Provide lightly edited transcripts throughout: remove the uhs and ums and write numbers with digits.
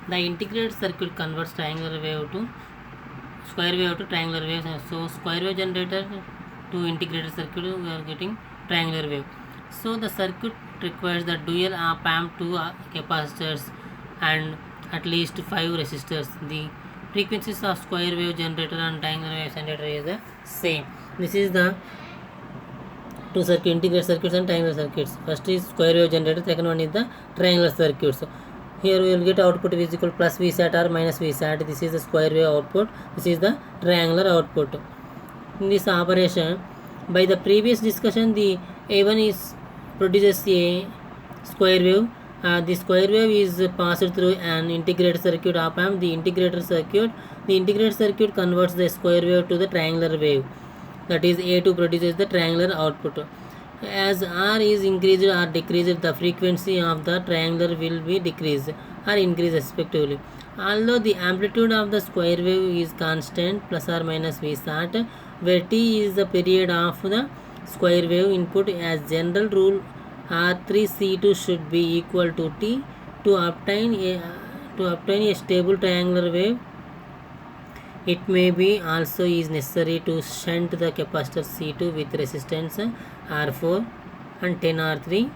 The integrated circuit converts triangular wave to square wave to triangular wave. So square wave generator to integrated circuit, we are getting triangular wave. So the circuit requires the dual op amp, two capacitors, and at least 5 resistors. The frequencies of square wave generator and triangular wave generator is the same. This is the two circuit integrated circuits and triangular circuits. First is square wave generator, second one is the triangular circuits. Here we will get output is equal to plus Vsat or minus Vsat. This is the square wave output, this is the triangular output. In this operation, by the previous discussion, the A1 is produces a square wave. The square wave is passed through an integrated circuit op amp. The integrated circuit converts the square wave to the triangular wave. That is, A2 produces the triangular output. As R is increased or decreased, the frequency of the triangular will be decreased or increased respectively. Although the amplitude of the square wave is constant, plus or minus Vsat, where T is the period of the square wave input, as general rule, R3C2 should be equal to T to obtain a stable triangular wave. It may be also is necessary to shunt the capacitor C2 with resistance R4 and 10 R3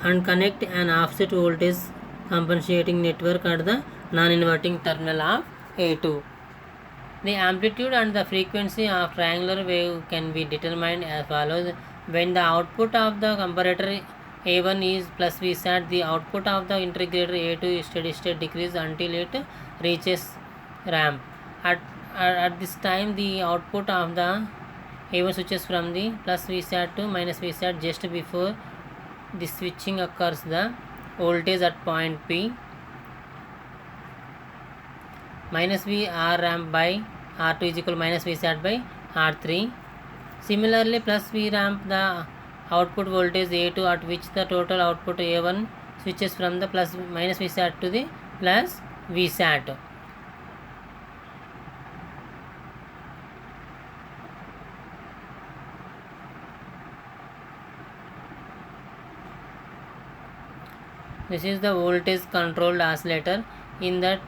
and connect an offset voltage compensating network at the non-inverting terminal of A2. The amplitude and the frequency of triangular wave can be determined as follows. When the output of the comparator A1 is plus Vsat, the output of the integrator A2 is steady state decrease until it reaches ramp. At this time, the output of the A1 switches from the plus Vsat to minus Vsat. Just before the switching occurs, the voltage at point P minus V R ramp by R2 is equal to minus Vsat by R3. Similarly, plus V ramp the output voltage A2, at which the total output A1 switches from the plus minus Vsat to the plus Vsat. This is the voltage controlled oscillator. In that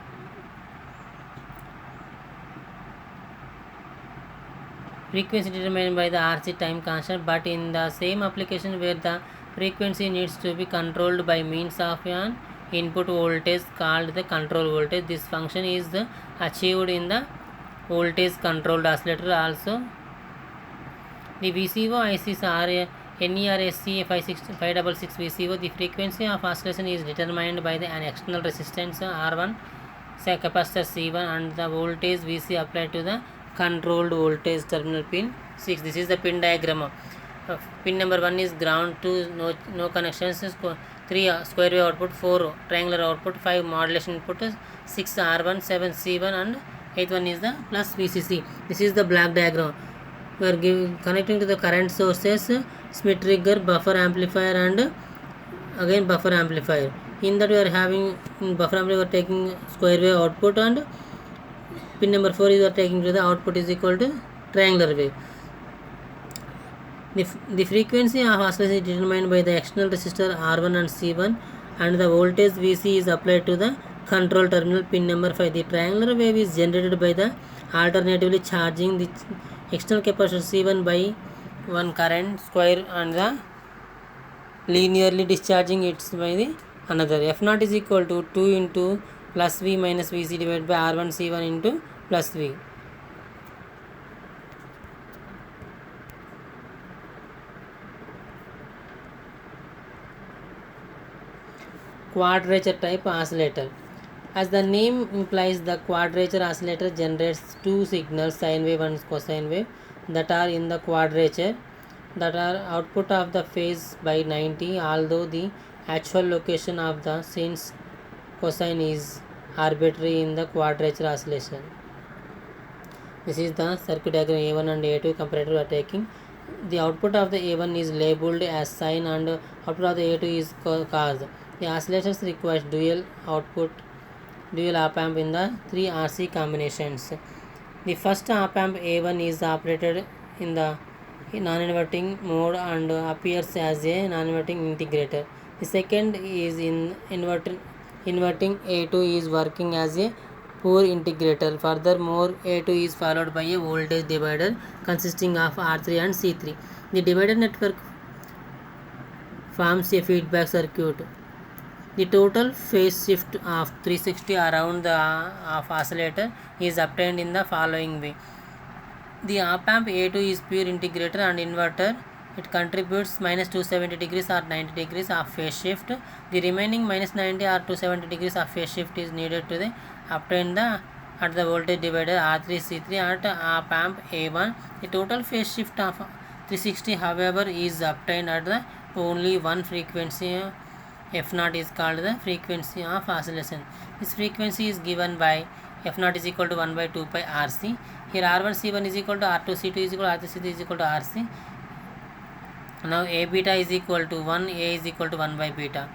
frequency determined by the RC time constant, but in the same application where the frequency needs to be controlled by means of an input voltage called the control voltage. This function is achieved in the voltage controlled oscillator also. The VCO ICs are NERSC 566 VCO. The frequency of oscillation is determined by an external resistance R1, say capacitor C1, and the voltage VC applied to the controlled voltage terminal pin 6. This is the pin diagram. Pin number 1 is ground, 2 no connections, 3 square wave output, 4 triangular output, 5 modulation input, 6 R1, 7 C1, and 8th one is the plus VCC. This is the black diagram. We are connecting to the current sources, Smith trigger, buffer amplifier, and again buffer amplifier. In that we are having buffer amplifier taking square wave output, and pin number 4 is taking to the output is equal to triangular wave. The frequency of oscillation is determined by the external resistor R1 and C1, and the voltage VC is applied to the control terminal pin number 5. The triangular wave is generated by the alternatively charging the external capacitor C1 by one current square and the linearly discharging it by the another. F0 is equal to 2 into plus V minus Vc divided by R1 C1 into plus V. Quadrature type oscillator. As the name implies, the quadrature oscillator generates two signals, sine wave and cosine wave, that are in the quadrature, that are output of the phase by 90, although the actual location of the sin's cosine is arbitrary in the quadrature oscillation. This is the circuit diagram. A1 and A2 comparator are taking. The output of the A1 is labeled as sine and output of the A2 is cos. The oscillators requires dual op amp in the 3 RC combinations. The first op amp A1 is operated in the non-inverting mode and appears as a non-inverting integrator. The second is in inverting A2 is working as a poor integrator. Furthermore, A2 is followed by a voltage divider consisting of R3 and C3. The divider network forms a feedback circuit. The total phase shift of 360 around the of oscillator is obtained in the following way. The op-amp A2 is pure integrator and inverter. It contributes minus 270 degrees or 90 degrees of phase shift. The remaining minus 90 or 270 degrees of phase shift is needed to obtain at the voltage divider R3 C3 at op-amp A1. The total phase shift of 360, however, is obtained at the only one frequency. F0 is called the frequency of oscillation. This frequency is given by F0 is equal to 1 by 2 pi RC. Here R1 C1 is equal to R2 C2 is equal to R3 C3 is equal to RC. Now A beta is equal to 1, A is equal to 1 by beta.